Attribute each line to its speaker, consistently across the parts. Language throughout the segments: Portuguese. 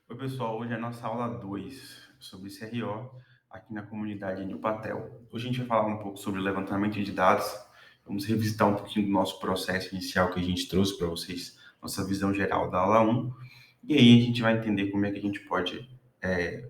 Speaker 1: Oi, pessoal. Hoje é a nossa aula 2 sobre CRO aqui na comunidade Newpatel. Hoje a gente vai falar um pouco sobre o levantamento de dados. Vamos revisitar um pouquinho do nosso processo inicial que a gente trouxe para vocês, nossa visão geral da aula um. E aí a gente vai entender como é que a gente pode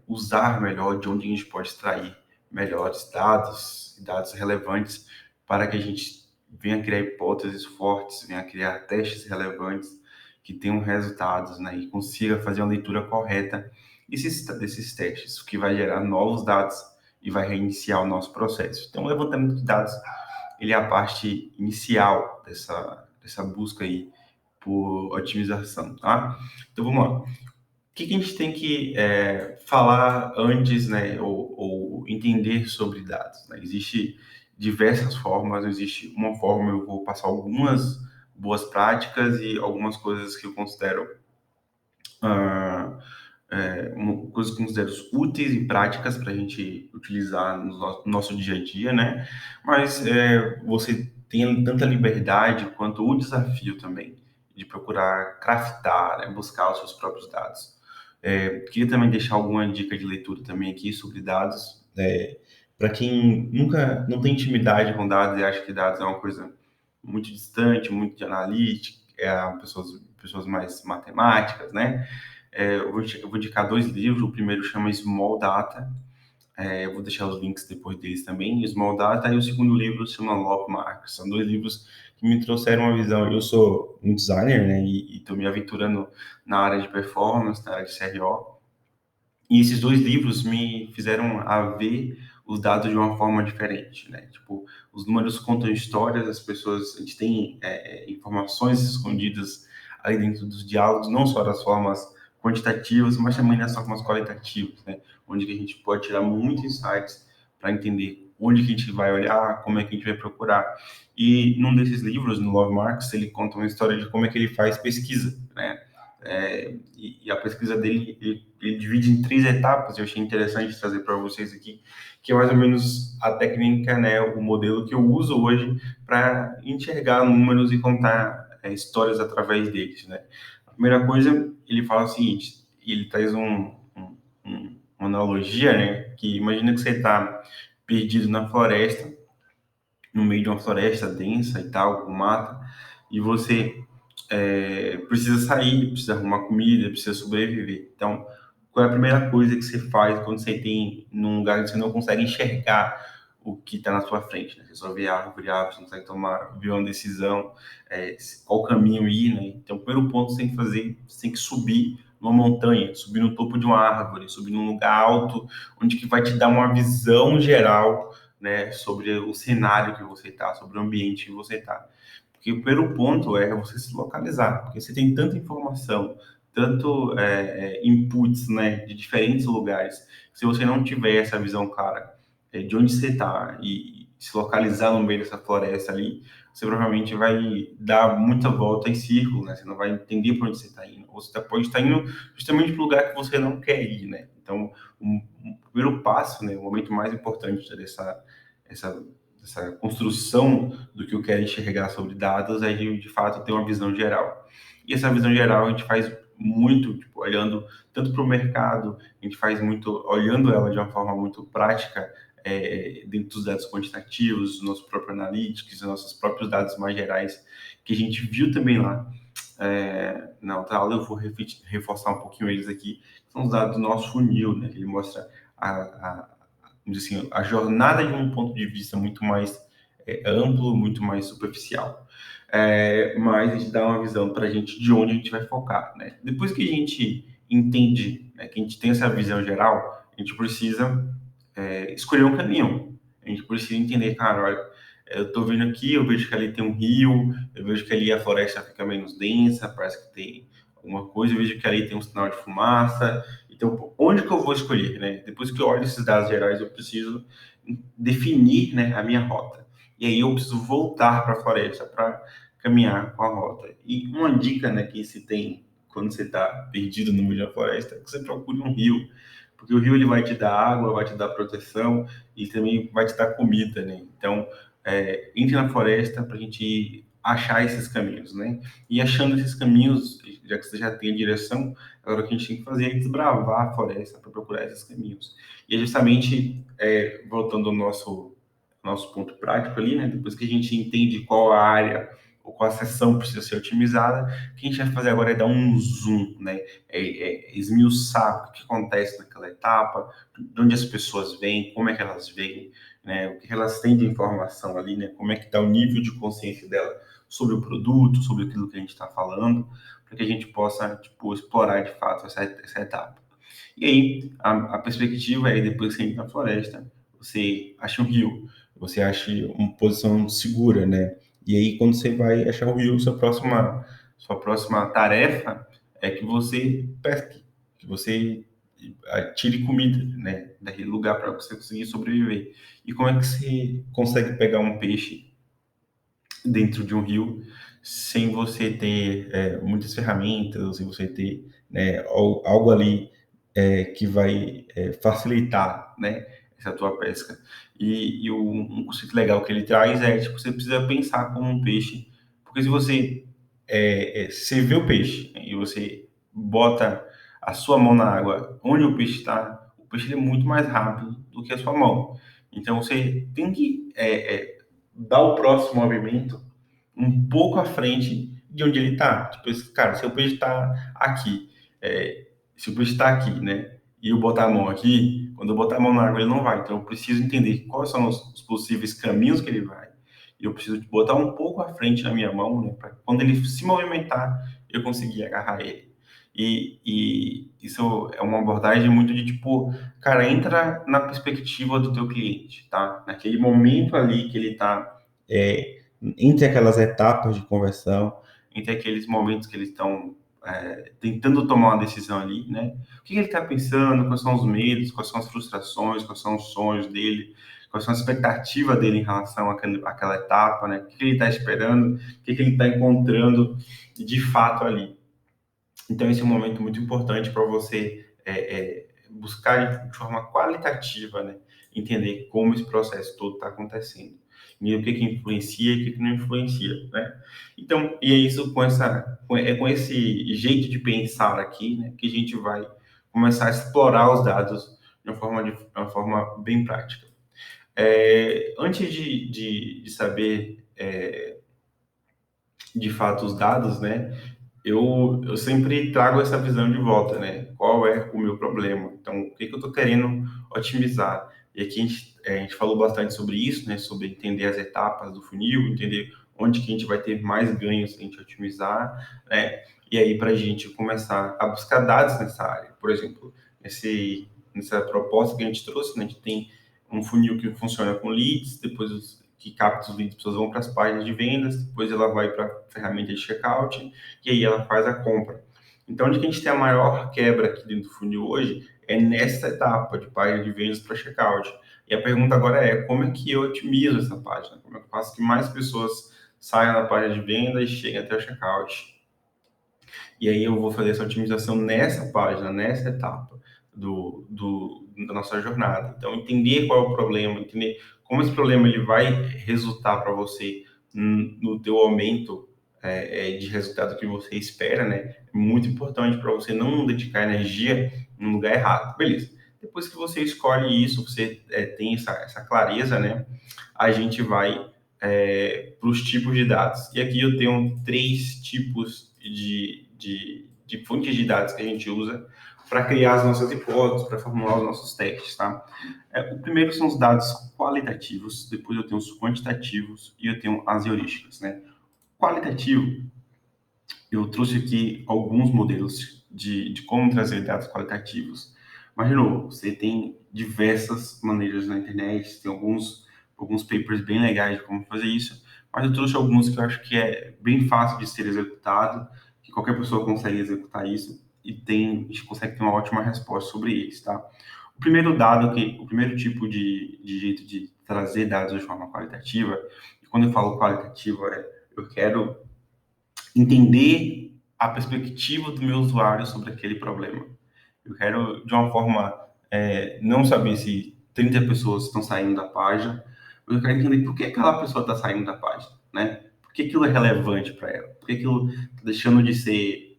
Speaker 1: usar melhor, de onde a gente pode extrair melhores dados, dados relevantes, para que a gente venha criar hipóteses fortes, venha criar testes relevantes que tenham resultados, né, e consiga fazer uma leitura correta desses testes, o que vai gerar novos dados e vai reiniciar o nosso processo. Então, o levantamento de dados, ele é a parte inicial dessa busca aí por otimização, tá? Então, vamos lá. O que a gente tem que falar antes, né, ou entender sobre dados, né? Existe diversas formas, existe uma forma, eu vou passar algumas boas práticas e algumas coisas que eu considero ah, coisas que eu considero úteis e práticas para a gente utilizar no nosso dia a dia, né? Mas você tem tanta liberdade quanto o desafio também de procurar craftar, né? Buscar os seus próprios dados. Queria também deixar alguma dica de leitura também aqui sobre dados. Para quem nunca não tem intimidade com dados e acha que dados é uma coisa muito distante, muito de analítica, pessoas mais matemáticas, né? Eu vou indicar dois livros. O primeiro chama Small Data. Eu vou deixar os links depois deles também. Small Data. E o segundo livro chama Logmark. São dois livros que me trouxeram uma visão. Eu sou um designer, né? E estou me aventurando na área de performance, na área de CRO. E esses dois livros me fizeram a ver os dados de uma forma diferente, né? Tipo, os números contam histórias, as pessoas, a gente tem informações escondidas ali dentro dos diálogos, não só das formas quantitativas, mas também das formas qualitativas, né? Onde que a gente pode tirar muitos insights para entender onde que a gente vai olhar, como é que a gente vai procurar. E num desses livros, no Love Marks, ele conta uma história de como é que ele faz pesquisa, né? E a pesquisa dele, ele divide em três etapas. Eu achei interessante trazer para vocês aqui, que é mais ou menos a técnica, né, o modelo que eu uso hoje para enxergar números e contar histórias através deles, né? A primeira coisa, ele fala o seguinte, ele traz uma analogia, né, que imagina que você está perdido na floresta, no meio de uma floresta densa e tal, com mata, e você precisa sair, precisa arrumar comida, precisa sobreviver. Então, qual é a primeira coisa que você faz quando você tem num lugar que você não consegue enxergar o que está na sua frente, né? Você só vê árvore, árvore, você não consegue ver uma decisão, qual caminho ir, né? Então, o primeiro ponto que você tem que fazer, você tem que subir numa montanha, subir no topo de uma árvore, subir num lugar alto, onde que vai te dar uma visão geral, né, sobre o cenário que você está, sobre o ambiente que você está. Porque o primeiro ponto é você se localizar, porque você tem tanta informação, tanto inputs, né, de diferentes lugares. Se você não tiver essa visão clara de onde você está e se localizar no meio dessa floresta ali, você provavelmente vai dar muita volta em círculo, né? Você não vai entender para onde você está indo. Ou você pode estar indo justamente para o lugar que você não quer ir, né? Então, o primeiro passo, né, o momento mais importante essa, essa construção do que eu quero enxergar sobre dados é de fato ter uma visão geral. E essa visão geral a gente faz muito, tipo, olhando tanto para o mercado, a gente faz muito olhando ela de uma forma muito prática, dentro dos dados quantitativos, dos nossos próprios analytics, dos nossos próprios dados mais gerais, que a gente viu também lá. Na outra aula eu vou reforçar um pouquinho eles aqui, são os dados do nosso funil, né? Ele mostra vamos dizer assim, a jornada de um ponto de vista muito mais amplo, muito mais superficial. Mas a gente dá uma visão para a gente de onde a gente vai focar, né? Depois que a gente entende, né, que a gente tem essa visão geral, a gente precisa escolher um caminho. A gente precisa entender, cara, olha, eu estou vendo aqui, eu vejo que ali tem um rio, eu vejo que ali a floresta fica menos densa, parece que tem alguma coisa, eu vejo que ali tem um sinal de fumaça. Então, onde que eu vou escolher, né? Depois que eu olho esses dados gerais, eu preciso definir, né, a minha rota. E aí eu preciso voltar para a floresta para caminhar com a rota. E uma dica, né, que se tem quando você está perdido no meio da floresta é que você procure um rio, porque o rio ele vai te dar água, vai te dar proteção e também vai te dar comida, né? Então, entre na floresta para a gente ir achar esses caminhos, né? E achando esses caminhos, já que você já tem a direção, agora o que a gente tem que fazer é desbravar a floresta para procurar esses caminhos. E é justamente, voltando ao nosso ponto prático ali, né? Depois que a gente entende qual a área ou qual a seção precisa ser otimizada, o que a gente vai fazer agora é dar um zoom, né? Esmiuçar o que acontece naquela etapa, de onde as pessoas vêm, como é que elas vêm, né? O que elas têm de informação ali, né? Como é que está o nível de consciência dela sobre o produto, sobre aquilo que a gente está falando, para que a gente possa, tipo, explorar de fato essa etapa. E aí, a perspectiva é, depois que você entra na floresta, você acha um rio, você acha uma posição segura, né? E aí, quando você vai achar o rio, sua próxima tarefa é que você pesque, que você tire comida, né, daquele lugar para você conseguir sobreviver. E como é que você consegue pegar um peixe dentro de um rio sem você ter muitas ferramentas, sem você ter, né, algo ali que vai facilitar, né, essa tua pesca. E um conceito legal que ele traz é, tipo, você precisa pensar como um peixe, porque se você vê o peixe, né, e você bota a sua mão na água onde o peixe está, o peixe ele é muito mais rápido do que a sua mão. Então você tem que dar o próximo movimento um pouco à frente de onde ele está. Tipo, cara, se o peixe está aqui, se o peixe está aqui, né? E eu botar a mão aqui, quando eu botar a mão na água, ele não vai. Então, eu preciso entender quais são os possíveis caminhos que ele vai. E eu preciso botar um pouco à frente na minha mão, né? Para quando ele se movimentar, eu conseguir agarrar ele. E isso é uma abordagem muito de tipo, cara, entra na perspectiva do teu cliente, tá? Naquele momento ali que ele está entre aquelas etapas de conversão, entre aqueles momentos que eles estão tentando tomar uma decisão ali, né? O que ele está pensando, quais são os medos, quais são as frustrações, quais são os sonhos dele, quais são as expectativas dele em relação àquela etapa, né? O que ele está esperando, o que ele está encontrando de fato ali. Então, esse é um momento muito importante para você buscar de forma qualitativa, né? Entender como esse processo todo está acontecendo. E o que influencia e o que não influencia, né? Então, e é isso com esse jeito de pensar aqui, né? Que a gente vai começar a explorar os dados de uma forma bem prática. Antes de saber, de fato, os dados, né? Eu sempre trago essa visão de volta, né? Qual é o meu problema? Então, o que eu estou querendo otimizar? E aqui a gente falou bastante sobre isso, né? Sobre entender as etapas do funil, entender onde que a gente vai ter mais ganhos se a gente otimizar, né? E aí, para a gente começar a buscar dados nessa área. Por exemplo, nessa proposta que a gente trouxe, né? A gente tem um funil que funciona com leads, depois que capta os leads, as pessoas vão para as páginas de vendas, depois ela vai para a ferramenta de checkout, e aí ela faz a compra. Então, onde que a gente tem a maior quebra aqui dentro do funil hoje é nessa etapa de página de vendas para checkout. E a pergunta agora é, como é que eu otimizo essa página? Como é que eu faço que mais pessoas saiam da página de venda e cheguem até o checkout? E aí eu vou fazer essa otimização nessa página, nessa etapa da nossa jornada. Então, entender qual é o problema, entender como esse problema ele vai resultar para você no teu aumento de resultado que você espera, né? É muito importante para você não dedicar energia no lugar errado. Beleza. Depois que você escolhe isso, você tem essa clareza, né? A gente vai para os tipos de dados. E aqui eu tenho 3 tipos de fontes de dados que a gente usa para criar as nossas hipóteses, para formular os nossos testes, tá? O primeiro são os dados qualitativos, depois eu tenho os quantitativos e eu tenho as heurísticas, né? Qualitativo, eu trouxe aqui alguns modelos de como trazer dados qualitativos. Mas, de novo, você tem diversas maneiras na internet, tem alguns papers bem legais de como fazer isso, mas eu trouxe alguns que eu acho que é bem fácil de ser executado, que qualquer pessoa consegue executar isso e a gente consegue ter uma ótima resposta sobre eles, tá? O primeiro tipo de jeito de trazer dados de forma qualitativa, e quando eu falo qualitativa, eu quero entender a perspectiva do meu usuário sobre aquele problema. Eu quero, de uma forma, não saber se 30 pessoas estão saindo da página, mas eu quero entender por que aquela pessoa está saindo da página, né? que aquilo é relevante para ela? Por que aquilo está deixando de ser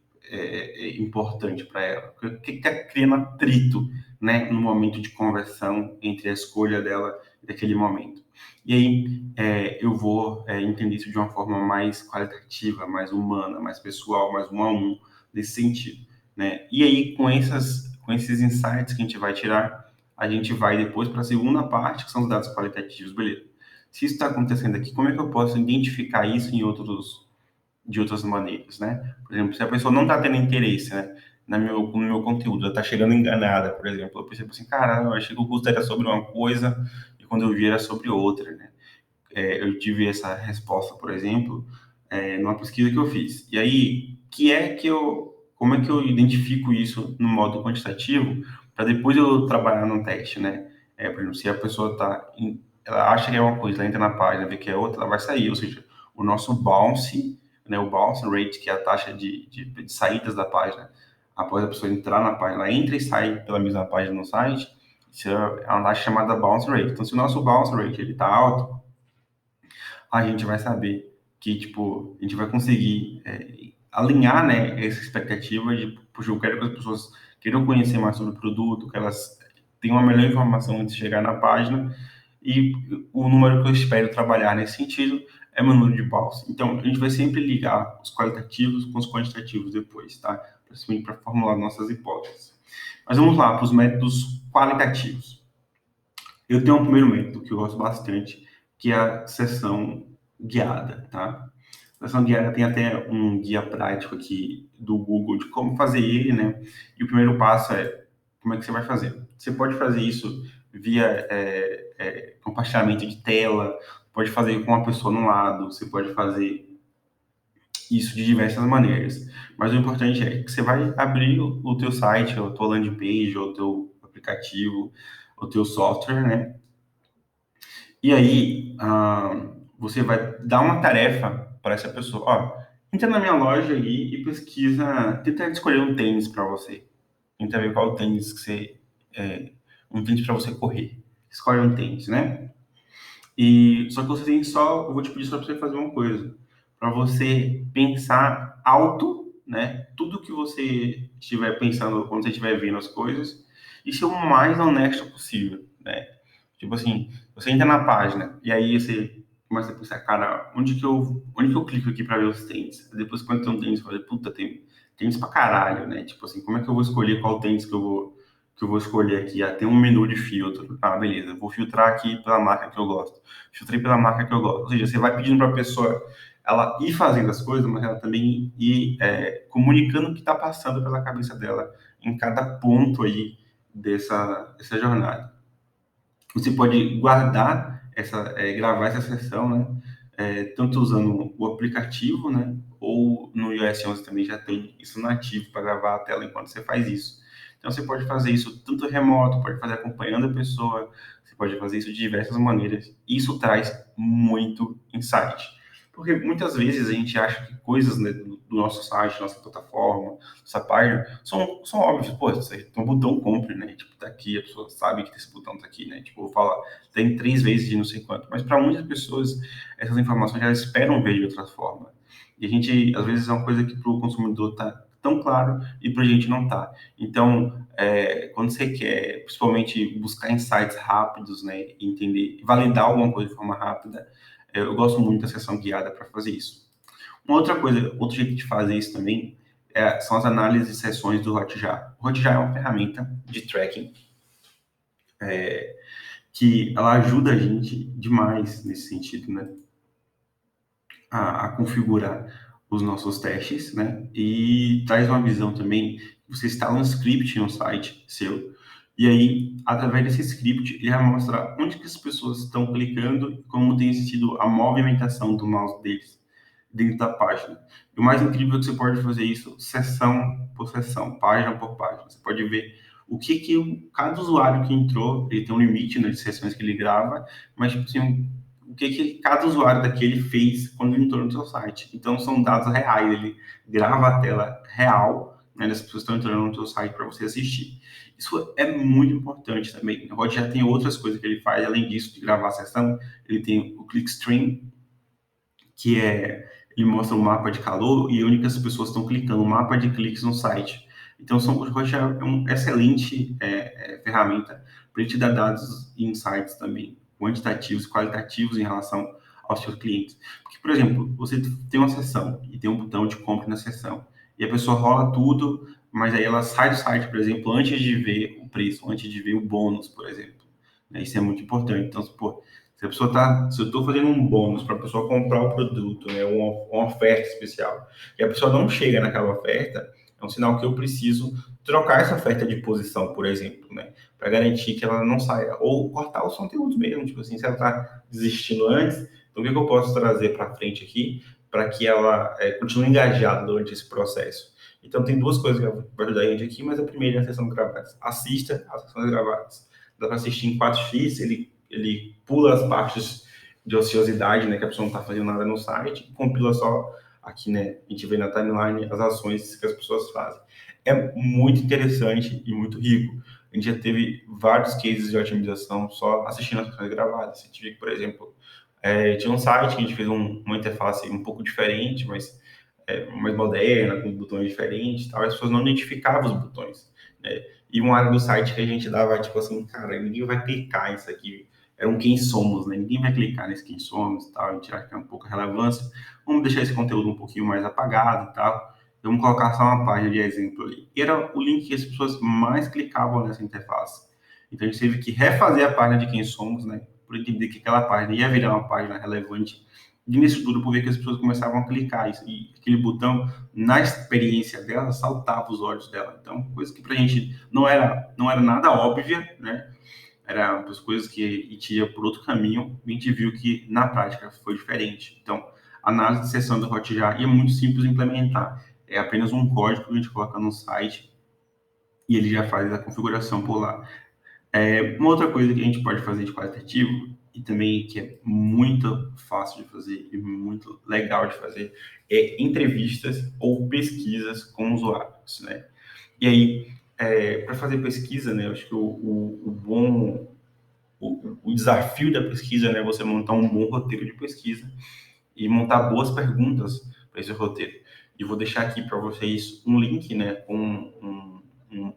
Speaker 1: importante para ela? O que está criando atrito, né, no momento de conversão entre a escolha dela daquele momento? E aí eu vou entender isso de uma forma mais qualitativa, mais humana, mais pessoal, mais um a um, nesse sentido, né? E aí, com esses insights que a gente vai tirar, a gente vai depois para a segunda parte, que são os dados qualitativos, beleza? Se isso está acontecendo aqui, como é que eu posso identificar isso de outras maneiras, né? Por exemplo, se a pessoa não está tendo interesse, né, no meu conteúdo, ela está chegando enganada, por exemplo, eu percebo assim, cara, eu achei que o curso era sobre uma coisa e quando eu vi era sobre outra, né? Eu tive essa resposta, por exemplo, numa pesquisa que eu fiz. E aí, como é que eu identifico isso no modo quantitativo para depois eu trabalhar no teste, né? Por exemplo, se a pessoa ela acha que é uma coisa, ela entra na página, vê que é outra, ela vai sair. Ou seja, o nosso bounce, né, o bounce rate, que é a taxa de saídas da página, após a pessoa entrar na página, ela entra e sai pela mesma página no site, isso é uma taxa chamada bounce rate. Então, se o nosso bounce rate ele está alto, a gente vai saber que, tipo, a gente vai conseguir alinhar, né, essa expectativa de, puxa, eu quero que as pessoas queiram conhecer mais sobre o produto, que elas tenham uma melhor informação antes de chegar na página, e o número que eu espero trabalhar nesse sentido é meu número de bounce. Então, a gente vai sempre ligar os qualitativos com os quantitativos depois, tá? Para formular nossas hipóteses. Mas vamos lá para os métodos qualitativos. Eu tenho um primeiro método que eu gosto bastante, que é a sessão guiada, tá? A sessão guiada tem até um guia prático aqui do Google de como fazer ele, né? E o primeiro passo é como é que você vai fazer. Você pode fazer isso via compartilhamento de tela, pode fazer com uma pessoa no lado, você pode fazer isso de diversas maneiras. Mas o importante é que você vai abrir o teu site, ou a tua landing page, ou o teu aplicativo, o teu software, né? E aí, você vai dar uma tarefa para essa pessoa. Ó, entra na minha loja aí e pesquisa, tenta escolher um tênis para você. Tenta ver qual tênis que você, um tênis para você correr. Escolhe um tênis, né? E só que você tem só, eu vou te pedir só para você fazer uma coisa, para você pensar alto, né? Tudo que você estiver pensando quando você estiver vendo as coisas e ser o mais honesto possível, né? Tipo assim, você entra na página e aí você começa a pensar, cara, onde que eu clico aqui para ver os tênis? Depois quando tem um tênis, eu falei, puta, tem tênis pra caralho, né? Tipo assim, como é que eu vou escolher qual tênis que eu vou escolher aqui? Ah, tem um menu de filtro. Ah, beleza, vou filtrar aqui pela marca que eu gosto. Filtrei pela marca que eu gosto. Ou seja, você vai pedindo para a pessoa ela ir fazendo as coisas, mas ela também ir comunicando o que está passando pela cabeça dela em cada ponto aí dessa jornada. Você pode guardar gravar essa sessão, né? Tanto usando o aplicativo, né? Ou no iOS 11 também já tem isso nativo para gravar a tela enquanto você faz isso. Então você pode fazer isso tanto remoto, pode fazer acompanhando a pessoa, você pode fazer isso de diversas maneiras. Isso traz muito insight. Porque muitas vezes a gente acha que coisas, né, do nosso site, nossa plataforma, nossa página, são óbvias. Pô, tem um botão compre, né? Tipo, tá aqui, a pessoa sabe que esse botão tá aqui, né? Tipo, eu vou falar, tem 3 vezes de não sei quanto. Mas para muitas pessoas, essas informações já esperam ver de outra forma. E a gente, às vezes, é uma coisa que para o consumidor tá tão claro e para a gente não tá. Então, quando você quer, principalmente, buscar insights rápidos, né? Entender, validar alguma coisa de forma rápida, eu gosto muito da sessão guiada para fazer isso. Uma outra coisa, outro jeito de fazer isso também são as análises de sessões do Hotjar. O Hotjar é uma ferramenta de tracking que ela ajuda a gente demais nesse sentido, né? A configurar os nossos testes, né? E traz uma visão também. Você instala um script no site seu e aí, através desse script, ele vai mostrar onde que as pessoas estão clicando e como tem sido a movimentação do mouse deles dentro da página. E o mais incrível é que você pode fazer isso sessão por sessão, página por página. Você pode ver o que cada usuário que entrou, ele tem um limite, né, de sessões que ele grava, mas tipo assim, o que cada usuário daquele fez quando ele entrou no seu site. Então são dados reais, ele grava a tela real, né, das pessoas que estão entrando no seu site para você assistir. Isso é muito importante também. O Rod já tem outras coisas que ele faz, além disso de gravar a sessão, ele tem o clickstream, que ele mostra o mapa de calor e onde que as pessoas estão clicando, o mapa de cliques no site. Então, o Hotjar é uma excelente ferramenta para ele te dar dados e insights também, quantitativos, qualitativos em relação aos seus clientes. Porque, por exemplo, você tem uma seção e tem um botão de compra na seção, e a pessoa rola tudo, mas aí ela sai do site, por exemplo, antes de ver o preço, antes de ver o bônus, por exemplo. Isso é muito importante. Então, pô, se eu estou fazendo um bônus para a pessoa comprar o produto, né, uma oferta especial, e a pessoa não chega naquela oferta, é um sinal que eu preciso trocar essa oferta de posição, por exemplo, né, para garantir que ela não saia, ou cortar os conteúdos mesmo, tipo assim, se ela está desistindo antes, então o que eu posso trazer para frente aqui para que ela continue engajada durante esse processo. Então, tem duas coisas que vai ajudar a gente aqui, mas a primeira é a sessão de gravadas. Assista as sessões gravadas. Dá para assistir em 4x, ele pula as partes de ociosidade, né, que a pessoa não está fazendo nada no site, e compila só aqui, né, a gente vê na timeline as ações que as pessoas fazem. É muito interessante e muito rico. A gente já teve vários cases de otimização só assistindo as sessões gravadas. A gente viu que, por exemplo, tinha um site que a gente fez uma interface um pouco diferente, mas mais moderna, com botões diferentes e tal, e as pessoas não identificavam os botões, né? E uma área do site que a gente dava, tipo assim, cara, ninguém vai clicar nisso aqui. Era um quem somos, né? Ninguém vai clicar nesse quem somos e tal, a gente acha que é um pouco relevância. Vamos deixar esse conteúdo um pouquinho mais apagado e tal. Vamos colocar só uma página de exemplo ali. E era o link que as pessoas mais clicavam nessa interface. Então a gente teve que refazer a página de quem somos, né? Por entender que aquela página ia virar uma página relevante. E nisso tudo, por ver que as pessoas começavam a clicar isso, e aquele botão, na experiência dela, saltava os olhos dela. Então, coisa que pra gente não era nada óbvia, né? Era as coisas que a gente ia por outro caminho, e a gente viu que na prática foi diferente. Então, a análise de sessão do Hotjar é muito simples de implementar. É apenas um código que a gente coloca no site e ele já faz a configuração por lá. Uma outra coisa que a gente pode fazer de qualitativo, e também que é muito fácil de fazer e muito legal de fazer, é entrevistas ou pesquisas com usuários, né? E aí, para fazer pesquisa, né, eu acho que o desafio da pesquisa, né, é você montar um bom roteiro de pesquisa e montar boas perguntas para esse roteiro. E vou deixar aqui para vocês um link, né, com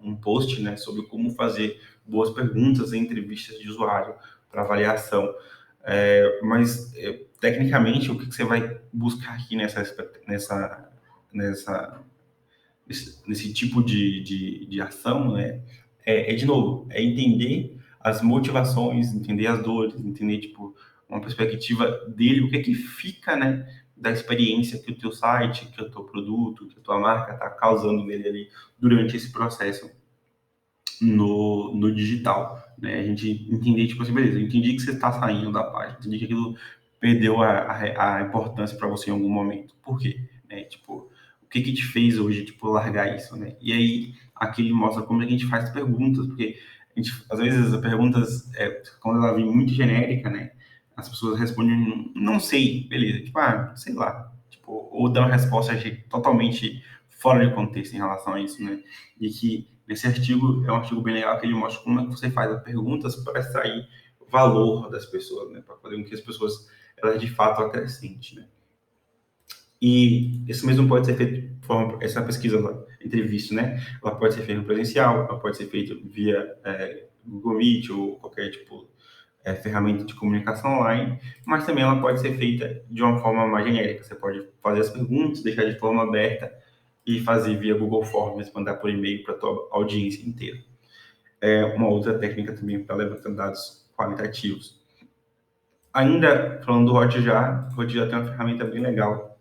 Speaker 1: um post, né, sobre como fazer boas perguntas em entrevistas de usuário para avaliação. Mas, tecnicamente, o que você vai buscar aqui nesse tipo de ação, né, de novo, entender as motivações, entender as dores, entender, tipo, uma perspectiva dele, o que é que fica, né, da experiência que o teu site, que o teu produto, que a tua marca está causando nele ali durante esse processo no digital, né? A gente entender, tipo assim, beleza, eu entendi que você está saindo da página, entendi que aquilo perdeu a importância para você em algum momento. Por quê? Né? Tipo, o que que te fez hoje, tipo, largar isso, né? E aí, aqui ele mostra como é que a gente faz perguntas, porque a gente, às vezes, as perguntas, quando ela vem muito genérica, né? As pessoas respondem, não sei, beleza, tipo, sei lá, tipo, ou dão uma resposta totalmente fora de contexto em relação a isso, né? E que nesse artigo, é um artigo bem legal que ele mostra como é que você faz as perguntas para extrair valor das pessoas, né? Para fazer com que as pessoas, elas de fato acrescentem, né? E isso mesmo pode ser feito, essa pesquisa, entrevista, né? Ela pode ser feita presencial, ela pode ser feita via Google Meet ou qualquer tipo ferramenta de comunicação online, mas também ela pode ser feita de uma forma mais genérica. Você pode fazer as perguntas, deixar de forma aberta e fazer via Google Forms, mandar por e-mail para a tua audiência inteira. Uma outra técnica também para levantar dados qualitativos. Ainda falando do Hotjar, o Hotjar tem uma ferramenta bem legal,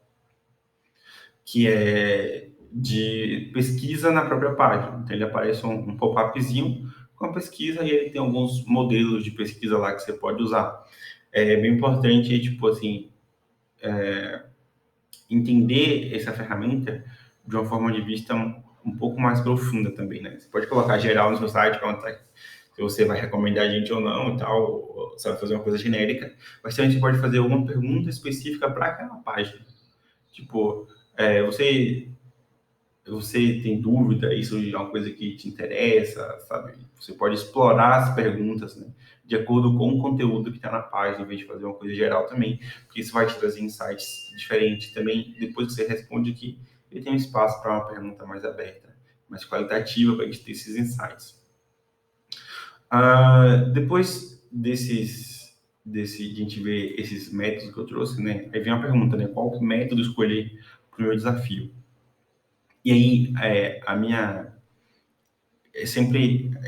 Speaker 1: que é de pesquisa na própria página. Então, ele aparece um pop-upzinho com a pesquisa e ele tem alguns modelos de pesquisa lá que você pode usar. É bem importante, tipo assim, entender essa ferramenta de uma forma de vista um pouco mais profunda também, né? Você pode colocar geral no seu site, perguntar se você vai recomendar a gente ou não e tal, ou você vai fazer uma coisa genérica, mas também você pode fazer uma pergunta específica para aquela página. Tipo, você você tem dúvida, isso é uma coisa que te interessa, sabe? Você pode explorar as perguntas, né, de acordo com o conteúdo que está na página, em vez de fazer uma coisa geral também, porque isso vai te trazer insights diferentes também. Depois que você responde aqui, ele tem um espaço para uma pergunta mais aberta, mais qualitativa, para a gente ter esses insights. Depois de a gente ver esses métodos que eu trouxe, né, aí vem a pergunta, né, qual método escolher para o meu desafio? E aí, é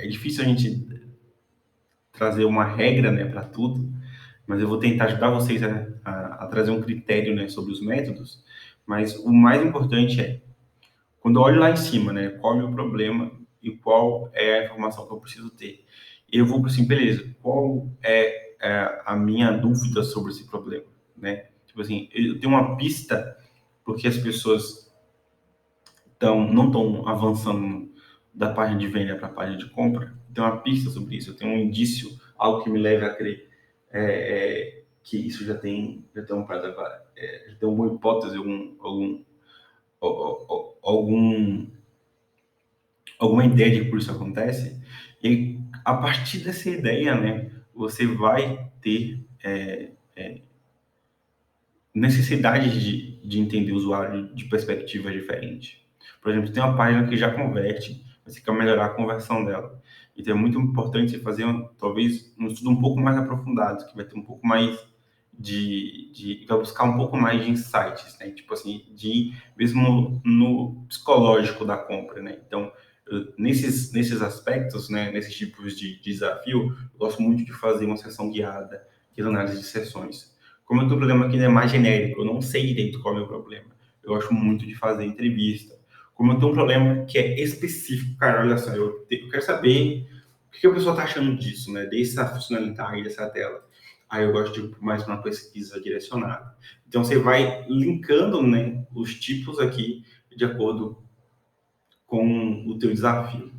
Speaker 1: difícil a gente trazer uma regra, né, para tudo, mas eu vou tentar ajudar vocês a trazer um critério, né, sobre os métodos. Mas o mais importante é, quando eu olho lá em cima, né, qual é o meu problema e qual é a informação que eu preciso ter. Eu vou para assim, beleza, qual é a minha dúvida sobre esse problema, né? Tipo assim, eu tenho uma pista porque as pessoas não estão avançando da página de venda para a página de compra. Tem uma pista sobre isso, eu tenho um indício, algo que me leve a crer que isso já tem um prazo agora, já tem uma hipótese, algum, alguma ideia de por isso acontece. E a partir dessa ideia, né, você vai ter necessidade de entender o usuário de perspectivas diferentes. Por exemplo, tem uma página que já converte, você quer melhorar a conversão dela. Então é muito importante você fazer, talvez, um estudo um pouco mais aprofundado, que vai ter um pouco mais vai buscar um pouco mais de insights, né? Tipo assim, mesmo no psicológico da compra, né? Então, nesses aspectos, né, nesses tipos de desafio, eu gosto muito de fazer uma sessão guiada, que é análise de sessões. Como eu tenho um problema que é mais genérico, eu não sei direito qual é o meu problema. Eu gosto muito de fazer entrevista. Como eu tenho um problema que é específico, cara, olha só, eu quero saber o que a pessoa está achando disso, né? Dessa funcionalidade, dessa tela. Aí eu gosto de ir mais para uma pesquisa direcionada. Então você vai linkando, né, os tipos aqui de acordo com o teu desafio.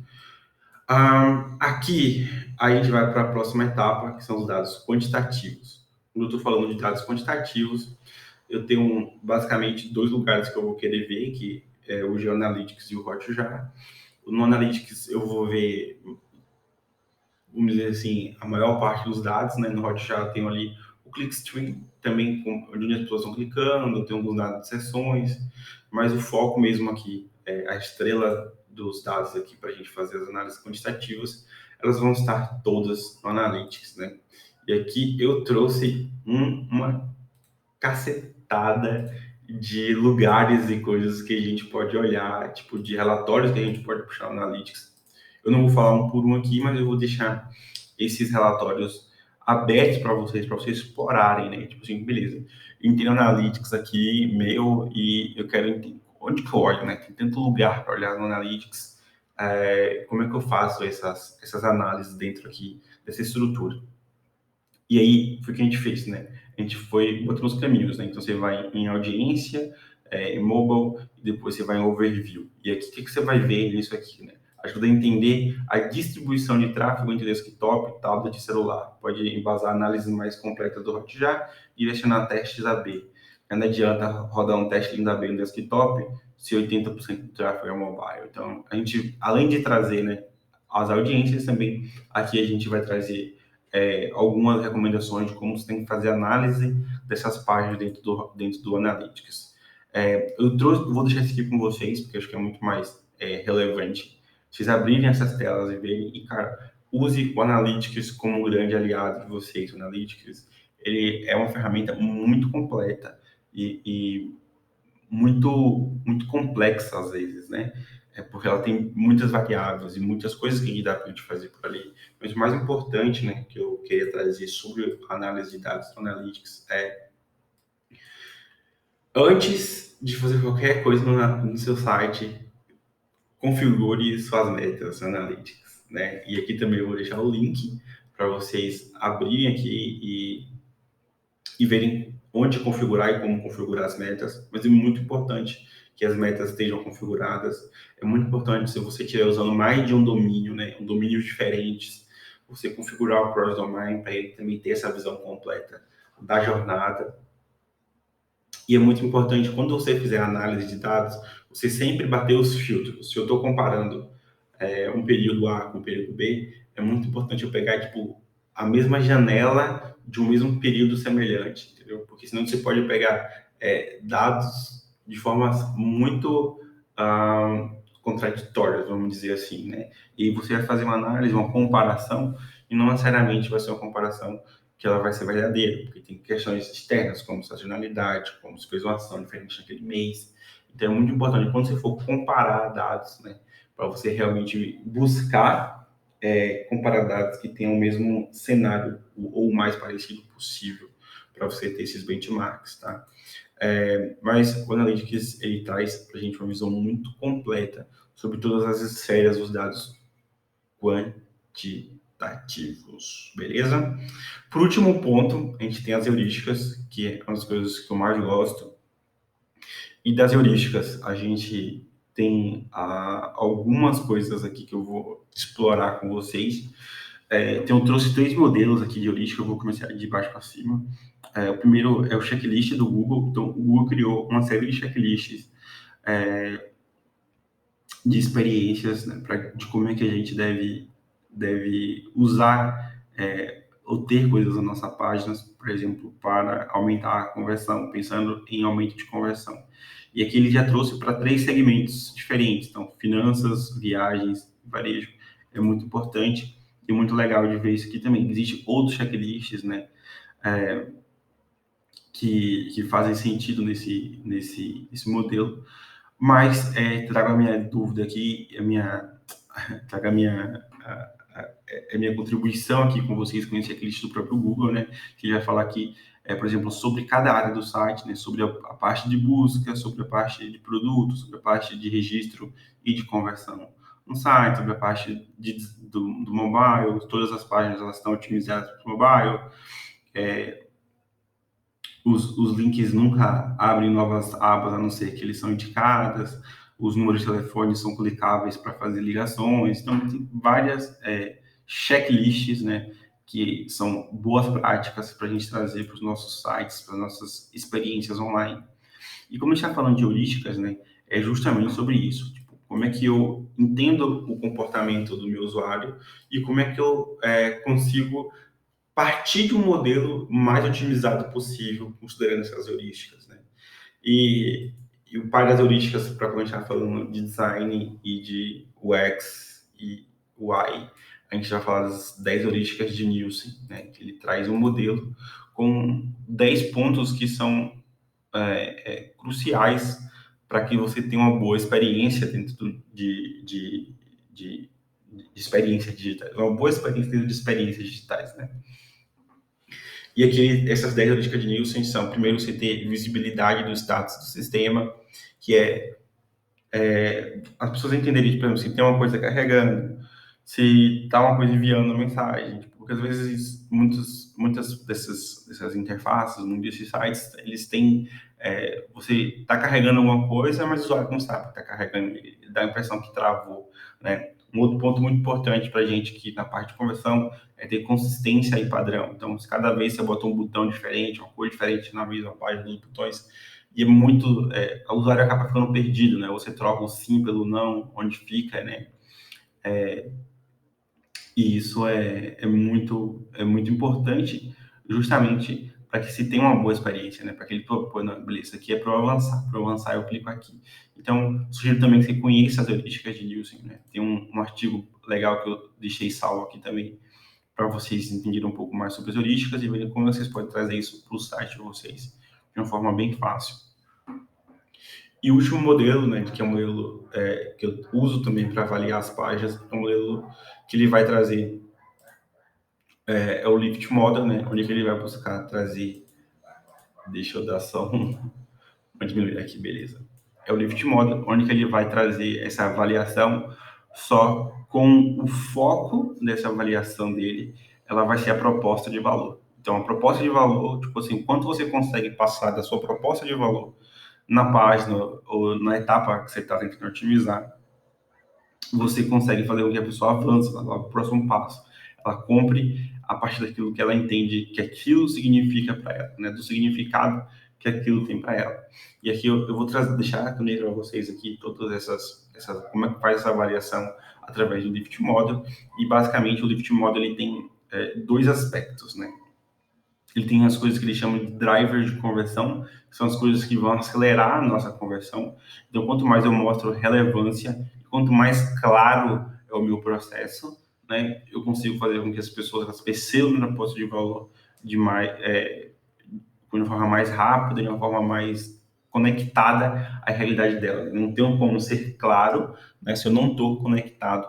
Speaker 1: Aqui a gente vai para a próxima etapa, que são os dados quantitativos. Quando eu estou falando de dados quantitativos, eu tenho basicamente dois lugares que eu vou querer ver, que é o GeoAnalytics e o Hotjar. No Analytics eu vou ver, vamos dizer assim, a maior parte dos dados, né? No Hotjar eu tenho ali o clickstream, também onde as pessoas estão clicando, eu tenho alguns dados de sessões, mas o foco mesmo aqui, a estrela dos dados aqui para a gente fazer as análises quantitativas, elas vão estar todas no Analytics, né? E aqui eu trouxe uma cacetada de lugares e coisas que a gente pode olhar, tipo de relatórios que a gente pode puxar no Analytics. Eu não vou falar um por um aqui, mas eu vou deixar esses relatórios abertos para vocês explorarem, né? Tipo assim, beleza, eu tenho Analytics aqui, meu, e eu quero entender onde que eu olho, né? Tem tanto lugar para olhar no Analytics, como é que eu faço essas análises dentro aqui dessa estrutura. E aí, foi o que a gente fez, né? A gente foi botando os caminhos, né? Então, você vai em audiência, em mobile, e depois você vai em overview. E aqui, o que você vai ver nisso aqui, né? Ajuda a entender a distribuição de tráfego entre desktop, tablet e celular. Pode embasar análises mais completas do Hotjar e direcionar testes AB. Não adianta rodar um teste lindo AB no desktop se 80% do tráfego é mobile. Então, a gente, além de trazer, né, as audiências também, aqui a gente vai trazer algumas recomendações de como você tem que fazer análise dessas páginas dentro do Analytics. Vou deixar isso aqui com vocês, porque acho que é muito mais relevante. Vocês abrirem essas telas e verem, e cara, use o Analytics como um grande aliado de vocês. O Analytics, ele é uma ferramenta muito completa e muito, muito complexa às vezes, né? Porque ela tem muitas variáveis e muitas coisas que dá para a gente fazer por ali. Mas o mais importante, né, que eu queria trazer sobre a análise de dados do Analytics antes de fazer qualquer coisa no seu site, configure suas metas Analytics, né? E aqui também eu vou deixar o link para vocês abrirem aqui e verem onde configurar e como configurar as metas, mas é muito importante que as metas estejam configuradas. É muito importante, se você estiver usando mais de um domínio, né, um domínio diferente, você configurar o cross domain para ele também ter essa visão completa da jornada. E é muito importante, quando você fizer análise de dados, você sempre bater os filtros. Se eu estou comparando um período A com o período B, é muito importante eu pegar, tipo, a mesma janela de um mesmo período semelhante, entendeu? Porque senão você pode pegar dados de formas muito contraditórias, vamos dizer assim, né? E você vai fazer uma análise, uma comparação, e não necessariamente vai ser uma comparação que ela vai ser verdadeira, porque tem questões externas, como sazonalidade, como se fez uma ação diferente naquele mês. Então é muito importante, quando você for comparar dados, né, para você realmente buscar comparar dados que tenham o mesmo cenário ou o mais parecido possível para você ter esses benchmarks, tá? Mas o Analytics, ele traz para a gente uma visão muito completa sobre todas as esferas dos dados quantitativos, beleza? Por último ponto, a gente tem as heurísticas, que é uma das coisas que eu mais gosto. E das heurísticas, a gente tem algumas coisas aqui que eu vou explorar com vocês. Então, eu trouxe 3 modelos aqui de heurística, eu vou começar de baixo para cima. O primeiro é o checklist do Google. Então, o Google criou uma série de checklists de experiências, né, de como é que a gente deve usar ou ter coisas na nossa página, por exemplo, para aumentar a conversão, pensando em aumento de conversão. E aqui ele já trouxe para 3 segmentos diferentes, então finanças, viagens, varejo. É muito importante e muito legal de ver isso aqui também. Existem outros checklists, né, que fazem sentido nesse modelo, mas trago a minha dúvida aqui, trago a minha contribuição aqui com vocês com esse checklist do próprio Google, né? Que vai falar aqui, por exemplo, sobre cada área do site, né? Sobre a parte de busca, sobre a parte de produto, sobre a parte de registro e de conversão no site, sobre a parte do mobile, todas as páginas elas estão otimizadas para o mobile, os links nunca abrem novas abas, a não ser que eles são indicadas, os números de telefone são clicáveis para fazer ligações, então tem várias checklists, né, que são boas práticas para a gente trazer para os nossos sites, para as nossas experiências online. E como a gente está falando de heurísticas, né, é justamente sobre isso, tipo, como é que eu entendo o comportamento do meu usuário e como é que eu consigo partir de um modelo mais otimizado possível, considerando essas heurísticas, né? E o pai das heurísticas, para quando a gente está falando de design e de UX e UI, a gente vai falar das 10 heurísticas de Nielsen, né? Que ele traz um modelo com 10 pontos que são cruciais para que você tenha uma boa experiência dentro de experiências digitais, uma boa experiência dentro de experiências digitais, né? E aqui, essas 10 heurísticas de Nielsen são, primeiro, você ter visibilidade do status do sistema, que as pessoas entenderem, por exemplo, se tem uma coisa carregando, se está uma coisa enviando mensagem, tipo, porque às vezes muitas dessas interfaces, muitos desses sites, eles têm, você está carregando alguma coisa, mas o usuário não sabe que está carregando, dá a impressão que travou, né? Um outro ponto muito importante para a gente aqui na parte de conversão é ter consistência e padrão. Então, se cada vez você bota um botão diferente, uma cor diferente na mesma página dos botões, e o usuário acaba ficando perdido, né? Você troca o sim pelo não, onde fica, né? E isso é muito importante, justamente para que se tenha uma boa experiência, né? Para que ele propõe, não, beleza, isso aqui é para eu avançar eu clico aqui. Então, sugiro também que você conheça as heurísticas de Nielsen, né? Tem um artigo legal que eu deixei salvo aqui também, para vocês entenderem um pouco mais sobre as heurísticas e verem como vocês podem trazer isso para o site de vocês de uma forma bem fácil. E o último modelo, né, que é um modelo que eu uso também para avaliar as páginas, é um modelo que ele vai trazer, é o Lift Model, né, onde ele vai buscar trazer, deixa eu dar só uma diminuir aqui, beleza. É o Lift Model, onde ele vai trazer essa avaliação só com o foco dessa avaliação dele, ela vai ser a proposta de valor. Então, a proposta de valor, tipo assim, quanto você consegue passar da sua proposta de valor na página ou na etapa que você está tentando otimizar, você consegue fazer com que a pessoa avance, ela vá para o próximo passo. Ela compre a partir daquilo que ela entende que aquilo significa para ela, né? Do significado que aquilo tem para ela. E aqui eu vou deixar também para vocês aqui todas como é que faz essa avaliação através do Lift Model. E basicamente o Lift Model ele tem dois aspectos, né? Ele tem as coisas que ele chama de drivers de conversão, que são as coisas que vão acelerar a nossa conversão. Então, quanto mais eu mostro relevância, quanto mais claro é o meu processo, né, eu consigo fazer com que as pessoas percebam na proposta de valor de uma forma mais rápida, de uma forma mais conectada à realidade dela. Não tem como ser claro, né, se eu não estou conectado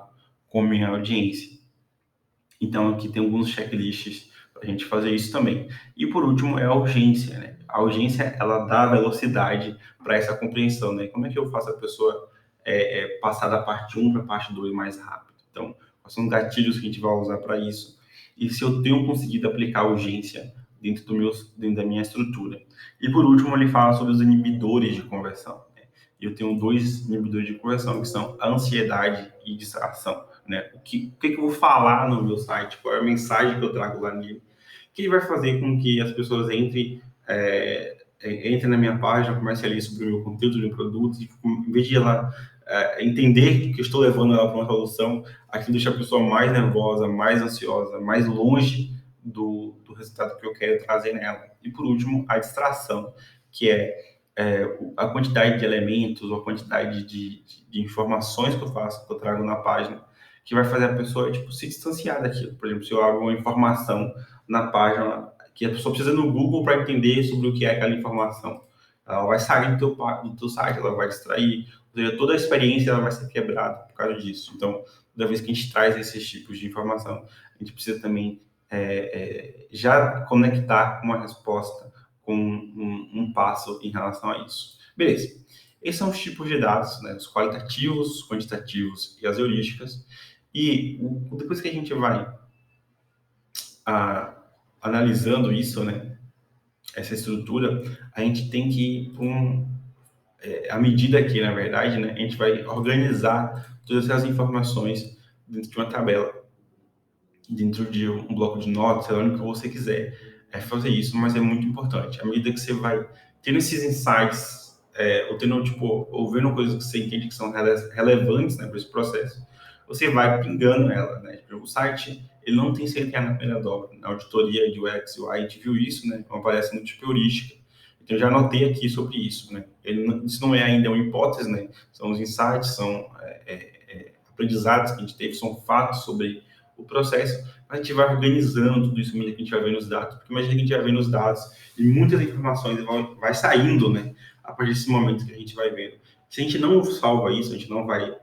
Speaker 1: com a minha audiência. Então, aqui tem alguns checklists para a gente fazer isso também. E por último, é a urgência, né? A urgência, ela dá velocidade para essa compreensão, né? Como é que eu faço a pessoa passar da parte 1 para a parte 2 mais rápido? Então, quais são os gatilhos que a gente vai usar para isso? E se eu tenho conseguido aplicar a urgência dentro da minha estrutura? E por último, ele fala sobre os inibidores de conversão. Né? Eu tenho dois inibidores de conversão, que são a ansiedade e distração. Né? O que eu vou falar no meu site, qual é a mensagem que eu trago lá nele, que vai fazer com que as pessoas entrem na minha página, comecem a ler sobre o meu conteúdo, do meu produto, e em vez de ela entender que eu estou levando ela para uma solução, aquilo deixa a pessoa mais nervosa, mais ansiosa, mais longe do resultado que eu quero trazer nela. E por último, a distração, que a quantidade de elementos, ou a quantidade de informações que eu trago na página, que vai fazer a pessoa se distanciar daquilo. Por exemplo, se eu abro uma informação na página que a pessoa precisa no Google para entender sobre o que é aquela informação, ela vai sair do teu site, ela vai distrair, ou seja, toda a experiência ela vai ser quebrada por causa disso. Então, toda vez que a gente traz esses tipos de informação, a gente precisa também já conectar uma resposta com um passo em relação a isso. Beleza. Esses são os tipos de dados, né? Os qualitativos, os quantitativos e as heurísticas. E depois que a gente vai analisando isso, né? Essa estrutura, a gente tem que ir à medida que, na verdade, né, a gente vai organizar todas essas informações dentro de uma tabela, dentro de um bloco de notas, sei lá, o que você quiser fazer isso, mas é muito importante. À medida que você vai tendo esses insights, ou vendo coisas que você entende que são relevantes, né, para esse processo, você vai pingando ela, né? O site, ele não tem CTA na primeira dobra. Na auditoria de UX e UI, a gente viu isso, né? Então aparece muito tipo heurística. Então, eu já anotei aqui sobre isso, né? Isso não é ainda uma hipótese, né? São os insights, são aprendizados que a gente teve, são fatos sobre o processo, a gente vai organizando tudo isso, medida que a gente vai vendo os dados, porque imagina que a gente vai vendo os dados e muitas informações vai saindo, né, a partir desse momento que a gente vai vendo. Se a gente não salva isso, a gente não vai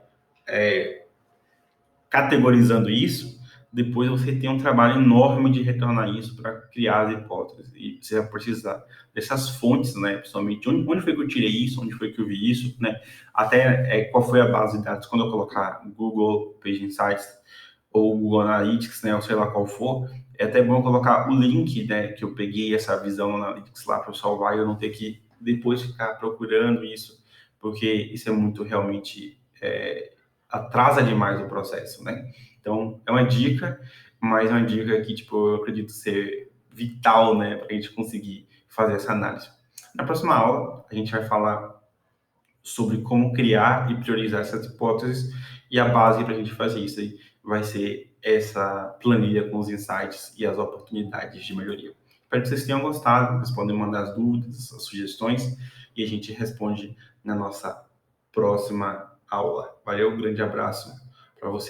Speaker 1: categorizando isso, depois você tem um trabalho enorme de retornar isso para criar as hipóteses. E você vai precisar dessas fontes, né? Principalmente, onde foi que eu tirei isso, onde foi que eu vi isso, né? Até qual foi a base de dados. Quando eu colocar Google Page Insights ou Google Analytics, né? Ou sei lá qual for, é até bom colocar o link, né? Que eu peguei essa visão no Analytics lá para eu salvar e eu não ter que depois ficar procurando isso, porque isso é muito realmente atrasa demais o processo, né? Então, é uma dica, mas é uma dica que, eu acredito ser vital, né, para a gente conseguir fazer essa análise. Na próxima aula, a gente vai falar sobre como criar e priorizar essas hipóteses, e a base para a gente fazer isso aí vai ser essa planilha com os insights e as oportunidades de melhoria. Espero que vocês tenham gostado, vocês podem mandar as dúvidas, as sugestões, e a gente responde na nossa próxima aula. Valeu, um grande abraço para você.